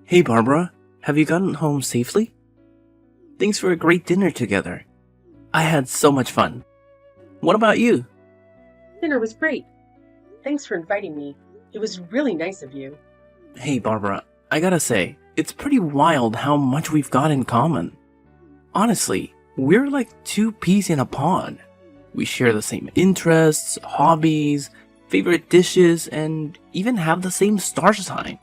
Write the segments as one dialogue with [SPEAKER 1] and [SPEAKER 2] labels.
[SPEAKER 1] Hey Barbara, have you gotten home safely? Thanks for a great dinner together. I had so much fun. What about you?
[SPEAKER 2] Dinner was great. Thanks for inviting me. It was really nice of you.
[SPEAKER 1] Hey Barbara, I gotta say, it's pretty wild how much we've got in common. Honestly, we're like two peas in a pod. We share the same interests, hobbies, favorite dishes, and even have the same star sign.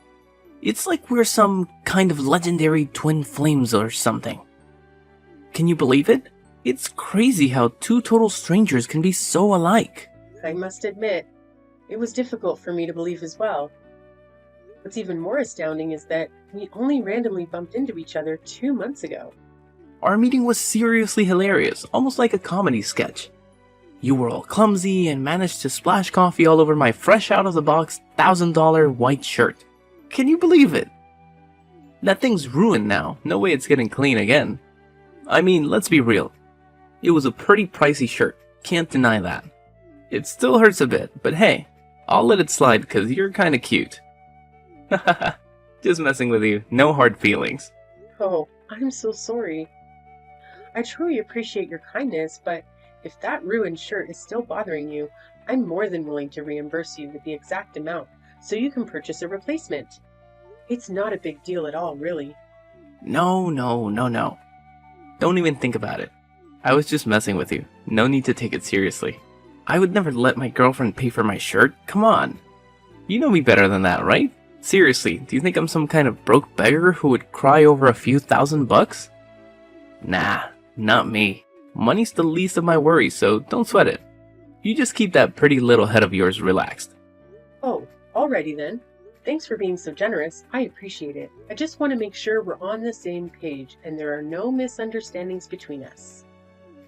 [SPEAKER 1] It's like we're some kind of legendary twin flames or something. Can you believe it? It's crazy how two total strangers can be so alike.
[SPEAKER 2] I must admit, it was difficult for me to believe as well. What's even more astounding is that we only randomly bumped into each other 2 months ago.
[SPEAKER 1] Our meeting was seriously hilarious, almost like a comedy sketch. You were all clumsy and managed to splash coffee all over my fresh out of the box $1,000 white shirt. Can you believe it? That thing's ruined now, no way it's getting clean again. I mean, let's be real. It was a pretty pricey shirt, can't deny that. It still hurts a bit, but hey, I'll let it slide cause you're kinda cute. Hahaha, just messing with you, no hard feelings.
[SPEAKER 2] Oh, I'm so sorry. I truly appreciate your kindness, but if that ruined shirt is still bothering you, I'm more than willing to reimburse you with the exact amount so you can purchase a replacement. It's not a big deal at all, really.
[SPEAKER 1] No. Don't even think about it. I was just messing with you, no need to take it seriously. I would never let my girlfriend pay for my shirt, come on. You know me better than that, right? Seriously, do you think I'm some kind of broke beggar who would cry over a few $1,000? Nah, not me. Money's the least of my worries, so don't sweat it. You just keep that pretty little head of yours relaxed.
[SPEAKER 2] Oh, alrighty then. Thanks for being so generous. I appreciate it. I just want to make sure we're on the same page and there are no misunderstandings between us.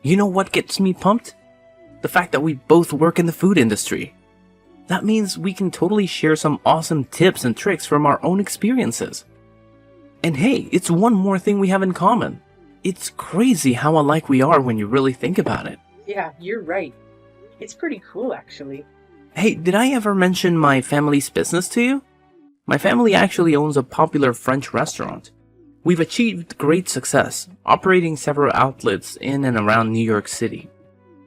[SPEAKER 1] You know what gets me pumped? The fact that we both work in the food industry. That means we can totally share some awesome tips and tricks from our own experiences. And hey, it's one more thing we have in common. It's crazy how alike we are when you really think about it.
[SPEAKER 2] Yeah, you're right. It's pretty cool, actually.
[SPEAKER 1] Hey, did I ever mention my family's business to you? My family actually owns a popular French restaurant. We've achieved great success, operating several outlets in and around New York City.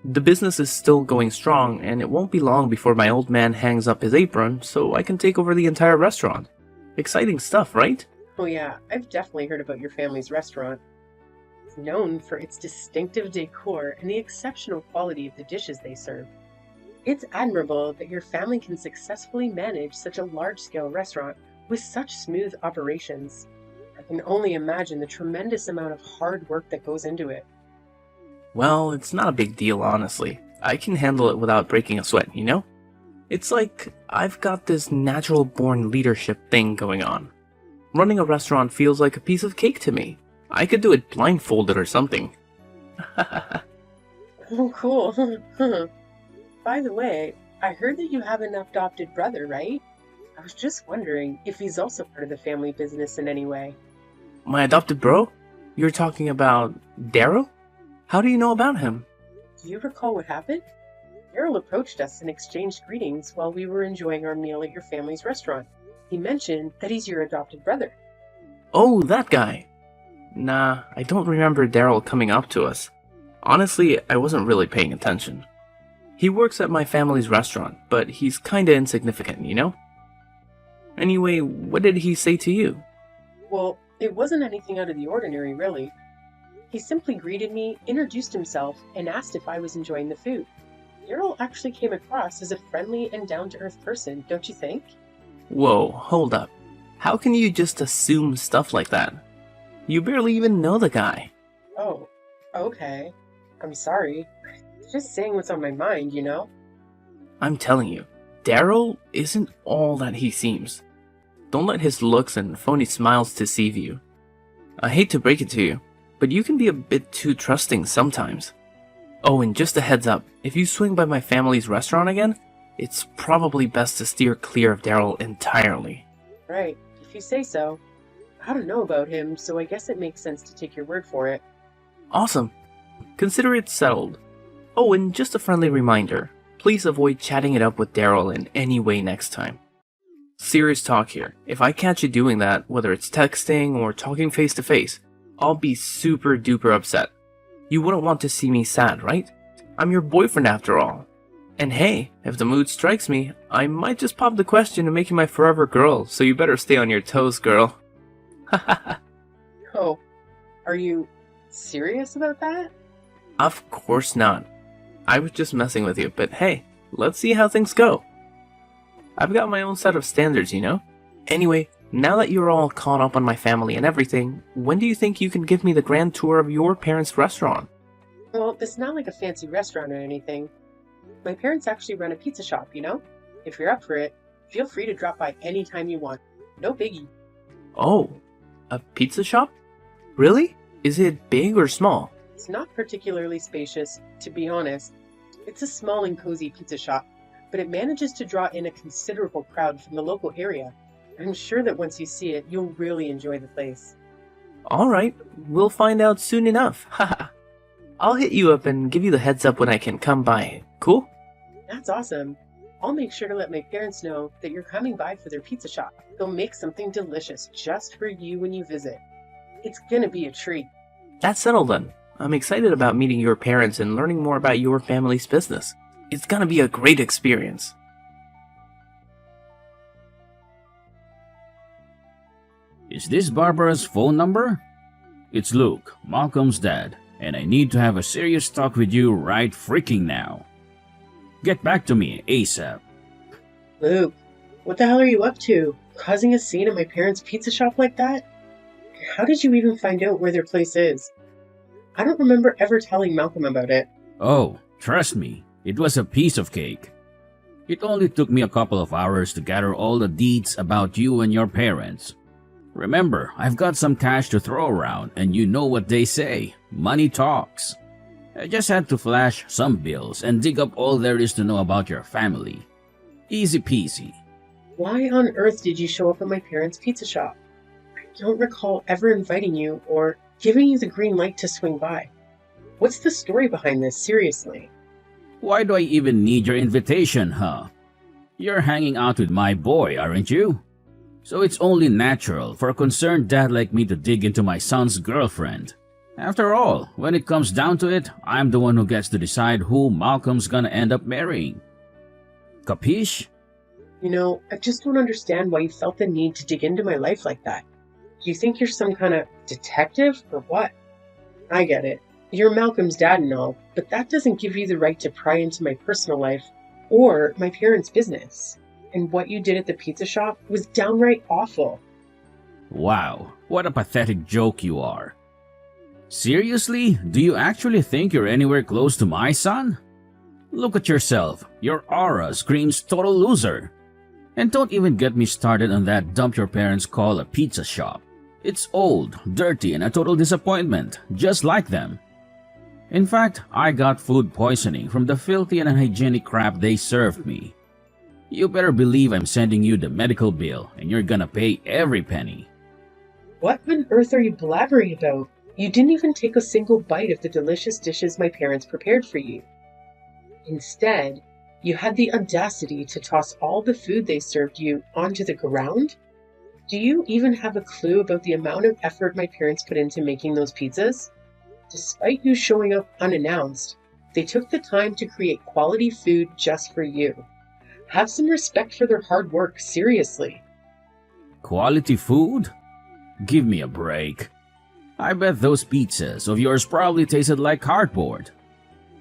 [SPEAKER 1] The business is still going strong, and it won't be long before my old man hangs up his apron so I can take over the entire restaurant. Exciting stuff, right?
[SPEAKER 2] Oh yeah, I've definitely heard about your family's restaurant. It's known for its distinctive decor and the exceptional quality of the dishes they serve. It's admirable that your family can successfully manage such a large-scale restaurant with such smooth operations. I can only imagine the tremendous amount of hard work that goes into it.
[SPEAKER 1] Well, it's not a big deal, honestly. I can handle it without breaking a sweat, you know? It's like I've got this natural-born leadership thing going on. Running a restaurant feels like a piece of cake to me. I could do it blindfolded or something.
[SPEAKER 2] Oh, cool. By the way, I heard that you have an adopted brother, right? I was just wondering if he's also part of the family business in any way.
[SPEAKER 1] My adopted bro? You're talking about Daryl? How do you know about him?
[SPEAKER 2] Do you recall what happened? Daryl approached us and exchanged greetings while we were enjoying our meal at your family's restaurant. He mentioned that he's your adopted brother.
[SPEAKER 1] Oh, that guy. Nah, I don't remember Daryl coming up to us. Honestly, I wasn't really paying attention. He works at my family's restaurant, but he's kinda insignificant, you know? Anyway, what did he say to you?
[SPEAKER 2] Well, it wasn't anything out of the ordinary, really. He simply greeted me, introduced himself, and asked if I was enjoying the food. Daryl actually came across as a friendly and down-to-earth person, don't you think?
[SPEAKER 1] Whoa, hold up. How can you just assume stuff like that? You barely even know the guy.
[SPEAKER 2] Oh, okay. I'm sorry. Just saying what's on my mind, you know?
[SPEAKER 1] I'm telling you, Daryl isn't all that he seems. Don't let his looks and phony smiles deceive you. I hate to break it to you, but you can be a bit too trusting sometimes. Oh, and just a heads up, if you swing by my family's restaurant again, it's probably best to steer clear of Daryl entirely.
[SPEAKER 2] Right, if you say so. I don't know about him, so I guess it makes sense to take your word for it.
[SPEAKER 1] Awesome. Consider it settled. Oh, and just a friendly reminder, please avoid chatting it up with Daryl in any way next time. Serious talk here. If I catch you doing that, whether it's texting or talking face to face, I'll be super duper upset. You wouldn't want to see me sad, right? I'm your boyfriend after all. And hey, if the mood strikes me, I might just pop the question to make you my forever girl, so you better stay on your toes, girl.
[SPEAKER 2] Oh, are you serious about that?
[SPEAKER 1] Of course not. I was just messing with you, but hey, let's see how things go. I've got my own set of standards, you know? Anyway, now that you're all caught up on my family and everything, when do you think you can give me the grand tour of your parents' restaurant?
[SPEAKER 2] Well, it's not like a fancy restaurant or anything. My parents actually run a pizza shop, you know? If you're up for it, feel free to drop by anytime you want. No biggie.
[SPEAKER 1] Oh, a pizza shop? Really? Is it big or small?
[SPEAKER 2] It's not particularly spacious, to be honest. It's a small and cozy pizza shop, but it manages to draw in a considerable crowd from the local area. I'm sure that once you see it, you'll really enjoy the place.
[SPEAKER 1] Alright, we'll find out soon enough. Haha. I'll hit you up and give you the heads up when I can come by. Cool?
[SPEAKER 2] That's awesome. I'll make sure to let my parents know that you're coming by for their pizza shop. They'll make something delicious just for you when you visit. It's gonna be a treat.
[SPEAKER 1] That's settled then. I'm excited about meeting your parents and learning more about your family's business. It's gonna be a great experience.
[SPEAKER 3] Is this Barbara's phone number? It's Luke, Malcolm's dad, and I need to have a serious talk with you right freaking now. Get back to me ASAP.
[SPEAKER 2] Luke, what the hell are you up to? Causing a scene at my parents' pizza shop like that? How did you even find out where their place is? I don't remember ever telling Malcolm about it.
[SPEAKER 3] Oh, trust me, it was a piece of cake. It only took me a couple of hours to gather all the deets about you and your parents. Remember, I've got some cash to throw around, and you know what they say, money talks. I just had to flash some bills and dig up all there is to know about your family. Easy peasy.
[SPEAKER 2] Why on earth did you show up at my parents' pizza shop? I don't recall ever inviting you or giving you the green light to swing by. What's the story behind this, seriously?
[SPEAKER 3] Why do I even need your invitation, huh? You're hanging out with my boy, aren't you? So it's only natural for a concerned dad like me to dig into my son's girlfriend. After all, when it comes down to it, I'm the one who gets to decide who Malcolm's gonna end up marrying. Capiche?
[SPEAKER 2] You know, I just don't understand why you felt the need to dig into my life like that. Do you think you're some kind of detective or what? I get it. You're Malcolm's dad and all, but that doesn't give you the right to pry into my personal life or my parents' business. And what you did at the pizza shop was downright awful.
[SPEAKER 3] Wow, what a pathetic joke you are. Seriously? Do you actually think you're anywhere close to my son? Look at yourself. Your aura screams total loser. And don't even get me started on that dump your parents call a pizza shop. It's old, dirty, and a total disappointment, just like them. In fact, I got food poisoning from the filthy and unhygienic crap they served me. You better believe I'm sending you the medical bill, and you're gonna pay every penny.
[SPEAKER 2] What on earth are you blabbering about? You didn't even take a single bite of the delicious dishes my parents prepared for you. Instead, you had the audacity to toss all the food they served you onto the ground? Do you even have a clue about the amount of effort my parents put into making those pizzas? Despite you showing up unannounced, they took the time to create quality food just for you. Have some respect for their hard work, seriously.
[SPEAKER 3] Quality food? Give me a break. I bet those pizzas of yours probably tasted like cardboard.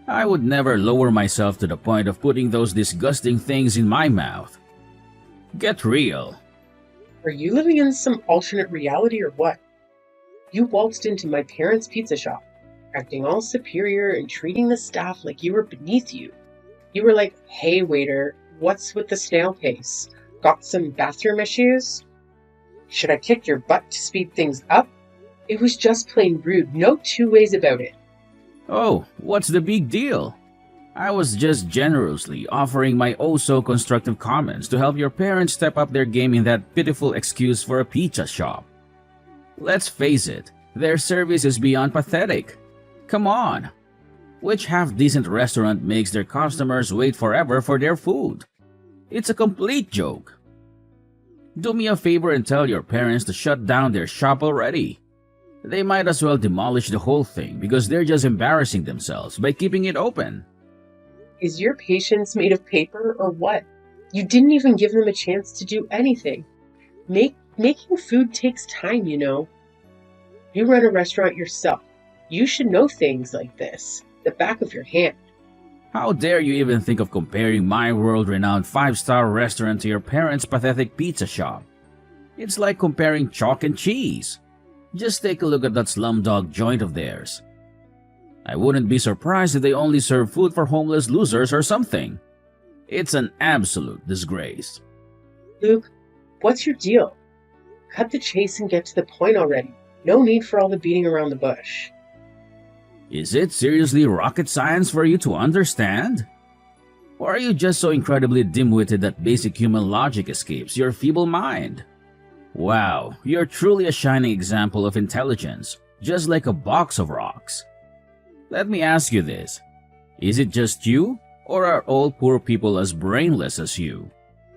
[SPEAKER 3] I would never lower myself to the point of putting those disgusting things in my mouth. Get real.
[SPEAKER 2] Are you living in some alternate reality or what? You waltzed into my parents' pizza shop, acting all superior and treating the staff like you were beneath you. You were like, "Hey waiter, what's with the snail pace? Got some bathroom issues? Should I kick your butt to speed things up?" It was just plain rude, no two ways about it.
[SPEAKER 3] Oh, what's the big deal? I was just generously offering my oh-so-constructive comments to help your parents step up their game in that pitiful excuse for a pizza shop. Let's face it, their service is beyond pathetic. Come on. Which half-decent restaurant makes their customers wait forever for their food? It's a complete joke. Do me a favor and tell your parents to shut down their shop already. They might as well demolish the whole thing because they're just embarrassing themselves by keeping it open.
[SPEAKER 2] Is your patience made of paper or what? You didn't even give them a chance to do anything. Making food takes time, you know. You run a restaurant yourself. You should know things like this, the back of your hand.
[SPEAKER 3] How dare you even think of comparing my world-renowned five-star restaurant to your parents' pathetic pizza shop? It's like comparing chalk and cheese. Just take a look at that slumdog joint of theirs. I wouldn't be surprised if they only serve food for homeless losers or something. It's an absolute disgrace.
[SPEAKER 2] Luke, what's your deal? Cut the chase and get to the point already. No need for all the beating around the bush.
[SPEAKER 3] Is it seriously rocket science for you to understand? Or are you just so incredibly dim-witted that basic human logic escapes your feeble mind? Wow, you're truly a shining example of intelligence, just like a box of rocks. Let me ask you this. Is it just you, or are all poor people as brainless as you?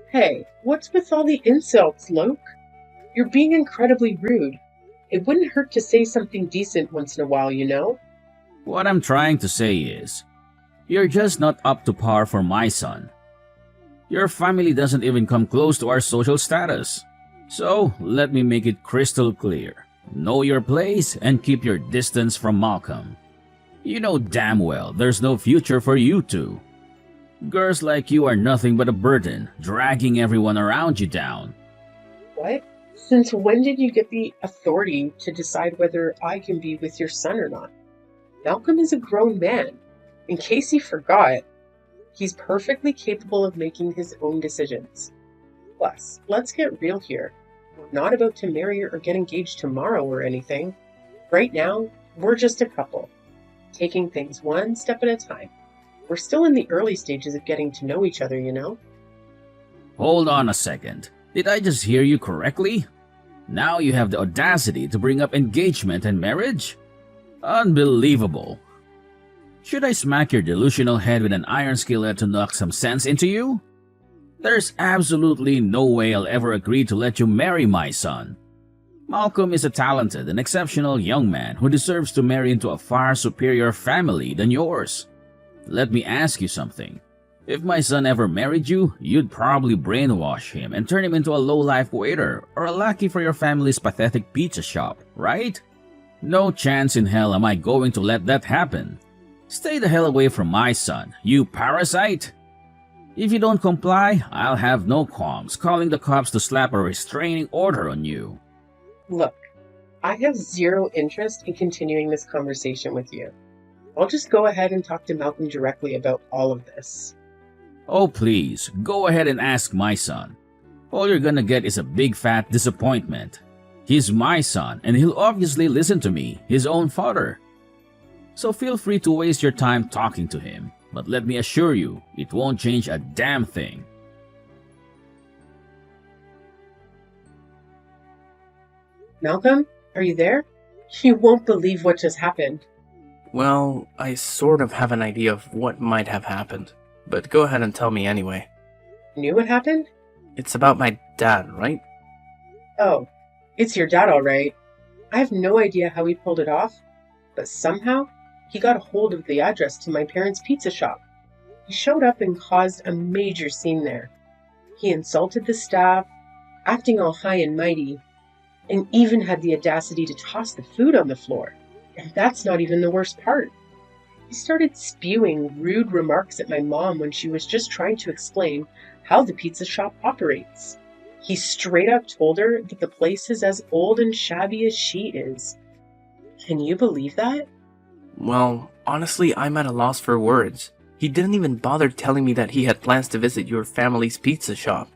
[SPEAKER 2] Hey, what's with all the insults, Luke? You're being incredibly rude. It wouldn't hurt to say something decent once in a while, you know?
[SPEAKER 3] What I'm trying to say is, you're just not up to par for my son. Your family doesn't even come close to our social status. So, let me make it crystal clear. Know your place and keep your distance from Malcolm. You know damn well there's no future for you two. Girls like you are nothing but a burden, dragging everyone around you down.
[SPEAKER 2] What? Since when did you get the authority to decide whether I can be with your son or not? Malcolm is a grown man. In case he forgot, he's perfectly capable of making his own decisions. Plus, let's get real here. We're not about to marry or get engaged tomorrow or anything. Right now, we're just a couple, taking things one step at a time. We're still in the early stages of getting to know each other, you know?
[SPEAKER 3] Hold on a second. Did I just hear you correctly? Now you have the audacity to bring up engagement and marriage? Unbelievable. Should I smack your delusional head with an iron skillet to knock some sense into you? There's absolutely no way I'll ever agree to let you marry my son. Malcolm is a talented and exceptional young man who deserves to marry into a far superior family than yours. Let me ask you something. If my son ever married you, you'd probably brainwash him and turn him into a low-life waiter or a lackey for your family's pathetic pizza shop, right? No chance in hell am I going to let that happen. Stay the hell away from my son, you parasite! If you don't comply, I'll have no qualms calling the cops to slap a restraining order on you.
[SPEAKER 2] Look, I have zero interest in continuing this conversation with you. I'll just go ahead and talk to Malcolm directly about all of this.
[SPEAKER 3] Oh please, go ahead and ask my son. All you're gonna get is a big fat disappointment. He's my son and he'll obviously listen to me, his own father. So feel free to waste your time talking to him, but let me assure you, it won't change a damn thing.
[SPEAKER 2] Malcolm, are you there? You won't believe what just happened.
[SPEAKER 1] Well, I sort of have an idea of what might have happened, but go ahead and tell me anyway.
[SPEAKER 2] Knew what happened?
[SPEAKER 1] It's about my dad, right?
[SPEAKER 2] Oh, it's your dad, all right. I have no idea how he pulled it off, but somehow he got a hold of the address to my parents' pizza shop. He showed up and caused a major scene there. He insulted the staff, acting all high and mighty, and even had the audacity to toss the food on the floor. And that's not even the worst part. He started spewing rude remarks at my mom when she was just trying to explain how the pizza shop operates. He straight up told her that the place is as old and shabby as she is. Can you believe that?
[SPEAKER 1] Well, honestly, I'm at a loss for words. He didn't even bother telling me that he had plans to visit your family's pizza shop.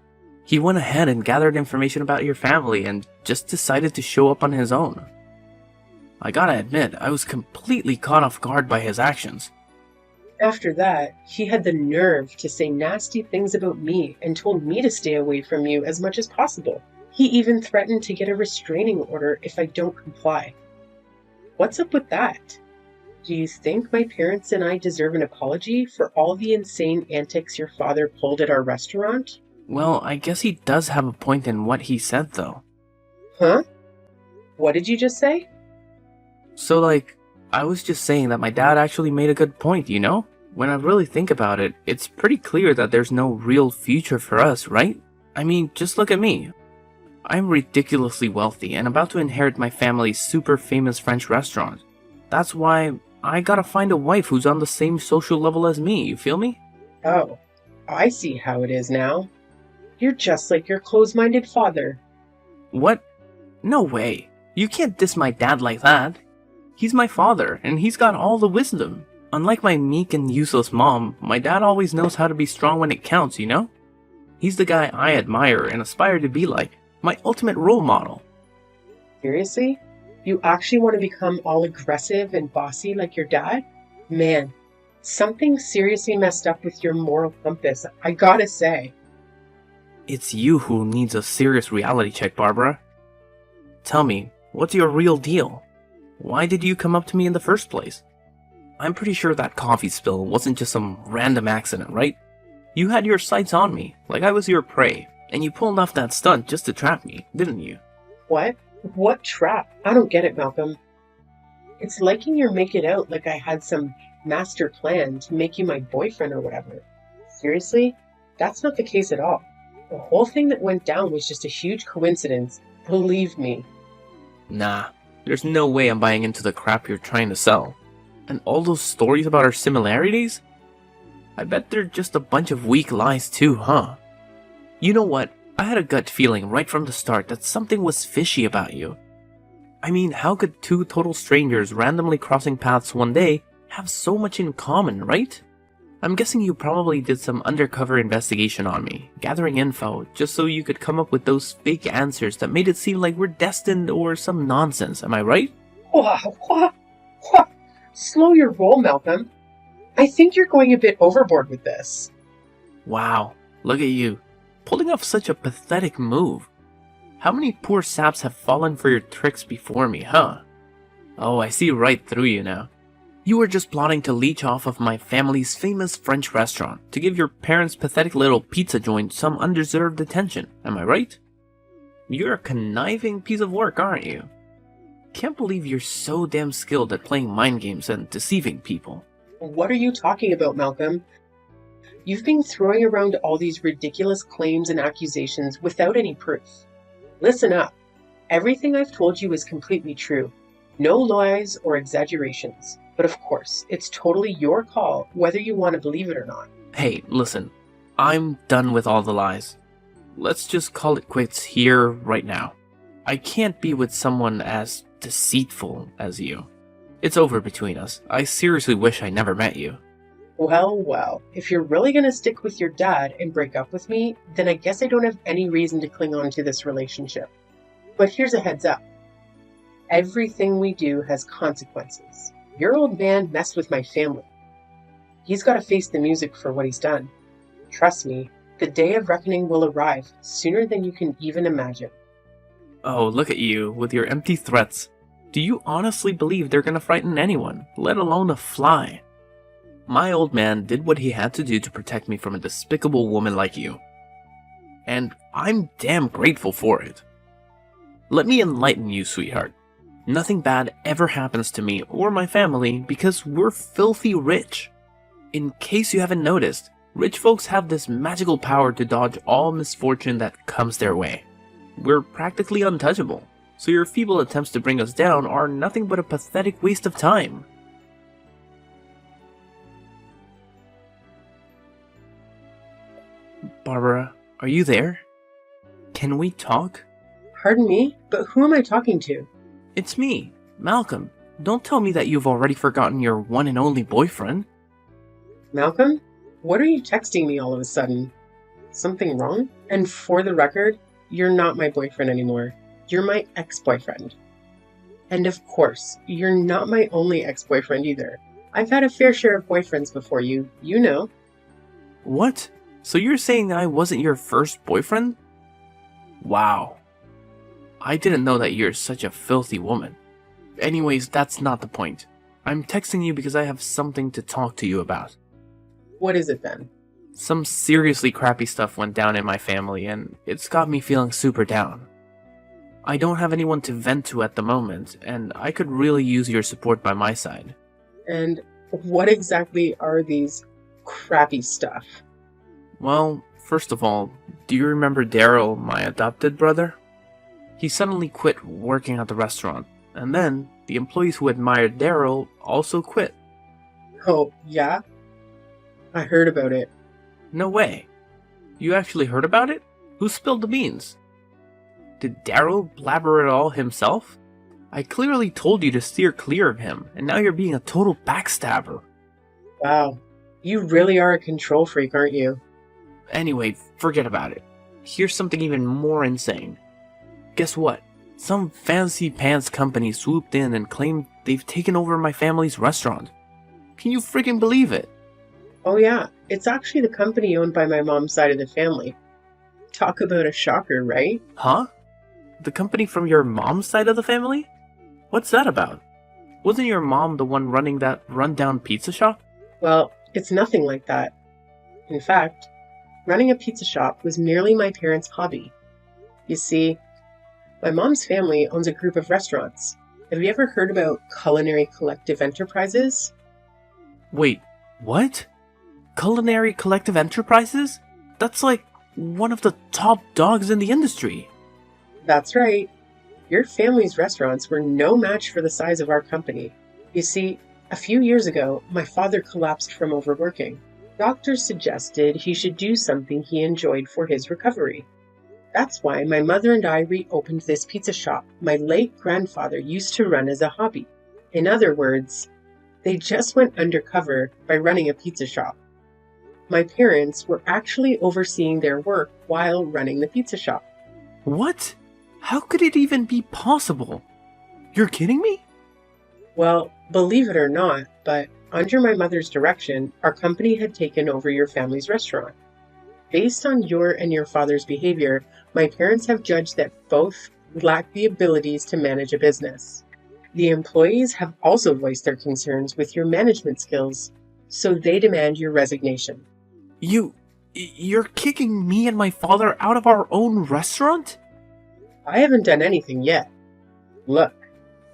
[SPEAKER 1] He went ahead and gathered information about your family and just decided to show up on his own. I gotta admit, I was completely caught off guard by his actions.
[SPEAKER 2] After that, he had the nerve to say nasty things about me and told me to stay away from you as much as possible. He even threatened to get a restraining order if I don't comply. What's up with that? Do you think my parents and I deserve an apology for all the insane antics your father pulled at our restaurant?
[SPEAKER 1] Well, I guess he does have a point in what he said, though.
[SPEAKER 2] Huh? What did you just say?
[SPEAKER 1] So, I was just saying that my dad actually made a good point, you know? When I really think about it, it's pretty clear that there's no real future for us, right? I mean, just look at me. I'm ridiculously wealthy and about to inherit my family's super famous French restaurant. That's why I gotta find a wife who's on the same social level as me, you feel me?
[SPEAKER 2] Oh, I see how it is now. You're just like your close-minded father.
[SPEAKER 1] What? No way. You can't diss my dad like that. He's my father, and he's got all the wisdom. Unlike my meek and useless mom, my dad always knows how to be strong when it counts, you know? He's the guy I admire and aspire to be like. My ultimate role model.
[SPEAKER 2] Seriously? You actually want to become all aggressive and bossy like your dad? Man, something seriously messed up with your moral compass, I gotta say.
[SPEAKER 1] It's you who needs a serious reality check, Barbara. Tell me, what's your real deal? Why did you come up to me in the first place? I'm pretty sure that coffee spill wasn't just some random accident, right? You had your sights on me, like I was your prey, and you pulled off that stunt just to trap me, didn't you?
[SPEAKER 2] What? What trap? I don't get it, Malcolm. It's liking you make it out like I had some master plan to make you my boyfriend or whatever. Seriously? That's not the case at all. The whole thing that went down was just a huge coincidence. Believe me.
[SPEAKER 1] Nah, there's no way I'm buying into the crap you're trying to sell. And all those stories about our similarities? I bet they're just a bunch of weak lies too, huh? You know what? I had a gut feeling right from the start that something was fishy about you. I mean, how could two total strangers randomly crossing paths one day have so much in common, right? I'm guessing you probably did some undercover investigation on me, gathering info, just so you could come up with those fake answers that made it seem like we're destined or some nonsense, am I right?
[SPEAKER 2] What? Slow your roll, Malcolm. I think you're going a bit overboard with this.
[SPEAKER 1] Wow, look at you, pulling off such a pathetic move. How many poor saps have fallen for your tricks before me, huh? Oh, I see right through you now. You were just plotting to leech off of my family's famous French restaurant to give your parents' pathetic little pizza joint some undeserved attention, am I right? You're a conniving piece of work, aren't you? Can't believe you're so damn skilled at playing mind games and deceiving people.
[SPEAKER 2] What are you talking about, Malcolm? You've been throwing around all these ridiculous claims and accusations without any proof. Listen up. Everything I've told you is completely true. No lies or exaggerations. But of course, it's totally your call whether you want to believe it or not.
[SPEAKER 1] Hey, listen. I'm done with all the lies. Let's just call it quits here, right now. I can't be with someone as deceitful as you. It's over between us. I seriously wish I never met you.
[SPEAKER 2] Well, if you're really going to stick with your dad and break up with me, then I guess I don't have any reason to cling on to this relationship. But here's a heads up. Everything we do has consequences. Your old man messed with my family. He's got to face the music for what he's done. Trust me, the day of reckoning will arrive sooner than you can even imagine.
[SPEAKER 1] Oh, look at you, with your empty threats. Do you honestly believe they're gonna frighten anyone, let alone a fly? My old man did what he had to do to protect me from a despicable woman like you. And I'm damn grateful for it. Let me enlighten you, sweetheart. Nothing bad ever happens to me or my family because we're filthy rich. In case you haven't noticed, rich folks have this magical power to dodge all misfortune that comes their way. We're practically untouchable, so your feeble attempts to bring us down are nothing but a pathetic waste of time. Barbara, are you there? Can we talk?
[SPEAKER 2] Pardon me, but who am I talking to?
[SPEAKER 1] It's me, Malcolm. Don't tell me that you've already forgotten your one and only boyfriend.
[SPEAKER 2] Malcolm? What are you texting me all of a sudden? Something wrong? And for the record, you're not my boyfriend anymore. You're my ex-boyfriend. And of course, you're not my only ex-boyfriend either. I've had a fair share of boyfriends before you, you know.
[SPEAKER 1] What? So you're saying I wasn't your first boyfriend? Wow. I didn't know that you're such a filthy woman. Anyways, that's not the point. I'm texting you because I have something to talk to you about.
[SPEAKER 2] What is it then?
[SPEAKER 1] Some seriously crappy stuff went down in my family, and it's got me feeling super down. I don't have anyone to vent to at the moment, and I could really use your support by my side.
[SPEAKER 2] And what exactly are these crappy stuff?
[SPEAKER 1] Well, first of all, do you remember Daryl, my adopted brother? He suddenly quit working at the restaurant, and then the employees who admired Daryl also quit.
[SPEAKER 2] Oh, yeah? I heard about it.
[SPEAKER 1] No way. You actually heard about it? Who spilled the beans? Did Daryl blabber it all himself? I clearly told you to steer clear of him, and now you're being a total backstabber.
[SPEAKER 2] Wow. You really are a control freak, aren't you?
[SPEAKER 1] Anyway, forget about it. Here's something even more insane. Guess what? Some fancy pants company swooped in and claimed they've taken over my family's restaurant. Can you freaking believe it?
[SPEAKER 2] Oh yeah, it's actually the company owned by my mom's side of the family. Talk about a shocker, right?
[SPEAKER 1] Huh? The company from your mom's side of the family? What's that about? Wasn't your mom the one running that rundown pizza shop?
[SPEAKER 2] Well, it's nothing like that. In fact, running a pizza shop was merely my parents' hobby. You see, my mom's family owns a group of restaurants. Have you ever heard about Culinary Collective Enterprises?
[SPEAKER 1] Wait, what? Culinary Collective Enterprises? That's like one of the top dogs in the industry.
[SPEAKER 2] That's right. Your family's restaurants were no match for the size of our company. You see, a few years ago, my father collapsed from overworking. Doctors suggested he should do something he enjoyed for his recovery. That's why my mother and I reopened this pizza shop my late grandfather used to run as a hobby. In other words, they just went undercover by running a pizza shop. My parents were actually overseeing their work while running the pizza shop.
[SPEAKER 1] What? How could it even be possible? You're kidding me?
[SPEAKER 2] Well, believe it or not, but under my mother's direction, our company had taken over your family's restaurant. Based on your and your father's behavior, my parents have judged that both lack the abilities to manage a business. The employees have also voiced their concerns with your management skills, so they demand your resignation.
[SPEAKER 1] You're kicking me and my father out of our own restaurant?
[SPEAKER 2] I haven't done anything yet. Look,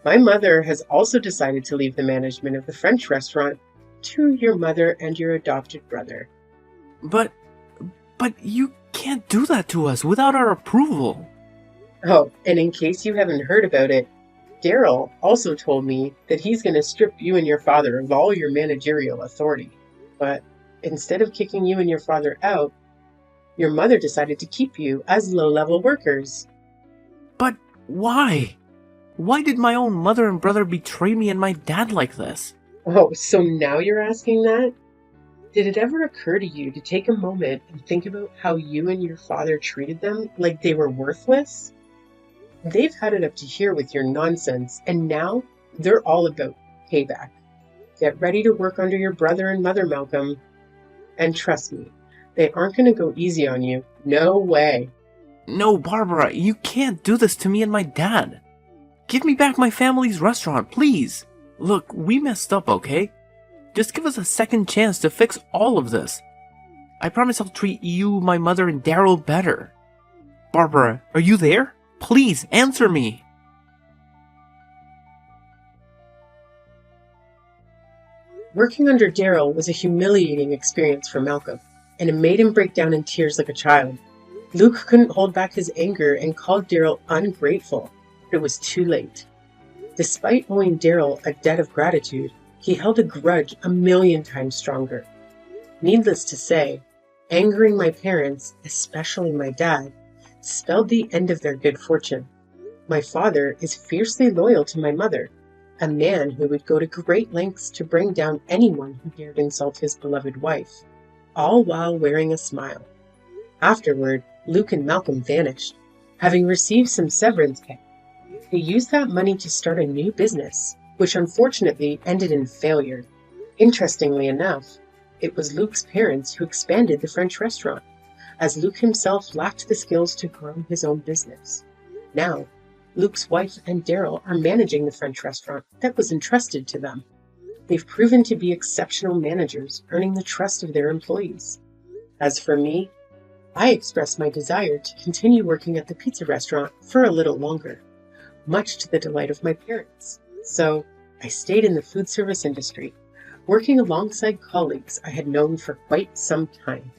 [SPEAKER 2] my mother has also decided to leave the management of the French restaurant to your mother and your adopted brother.
[SPEAKER 1] But you can't do that to us without our approval.
[SPEAKER 2] Oh, and in case you haven't heard about it, Daryl also told me that he's going to strip you and your father of all your managerial authority. But instead of kicking you and your father out, your mother decided to keep you as low-level workers.
[SPEAKER 1] But why? Why did my own mother and brother betray me and my dad like this?
[SPEAKER 2] Oh, so now you're asking that? Did it ever occur to you to take a moment and think about how you and your father treated them like they were worthless? They've had it up to here with your nonsense, and now they're all about payback. Get ready to work under your brother and mother, Malcolm. And trust me, they aren't going to go easy on you. No way.
[SPEAKER 1] No, Barbara, you can't do this to me and my dad. Give me back my family's restaurant, please. Look, we messed up, okay? Just give us a second chance to fix all of this. I promise I'll treat you, my mother, and Daryl better. Barbara, are you there? Please, answer me.
[SPEAKER 2] Working under Daryl was a humiliating experience for Malcolm, and it made him break down in tears like a child. Luke couldn't hold back his anger and called Daryl ungrateful, but it was too late. Despite owing Daryl a debt of gratitude, he held a grudge 1,000,000 times stronger. Needless to say, angering my parents, especially my dad, spelled the end of their good fortune. My father is fiercely loyal to my mother, a man who would go to great lengths to bring down anyone who dared insult his beloved wife, all while wearing a smile. Afterward, Luke and Malcolm vanished, having received some severance pay. They used that money to start a new business, which unfortunately ended in failure. Interestingly enough, it was Luke's parents who expanded the French restaurant, as Luke himself lacked the skills to grow his own business. Now, Luke's wife and Daryl are managing the French restaurant that was entrusted to them. They've proven to be exceptional managers, earning the trust of their employees. As for me, I expressed my desire to continue working at the pizza restaurant for a little longer, much to the delight of my parents. So I stayed in the food service industry, working alongside colleagues I had known for quite some time.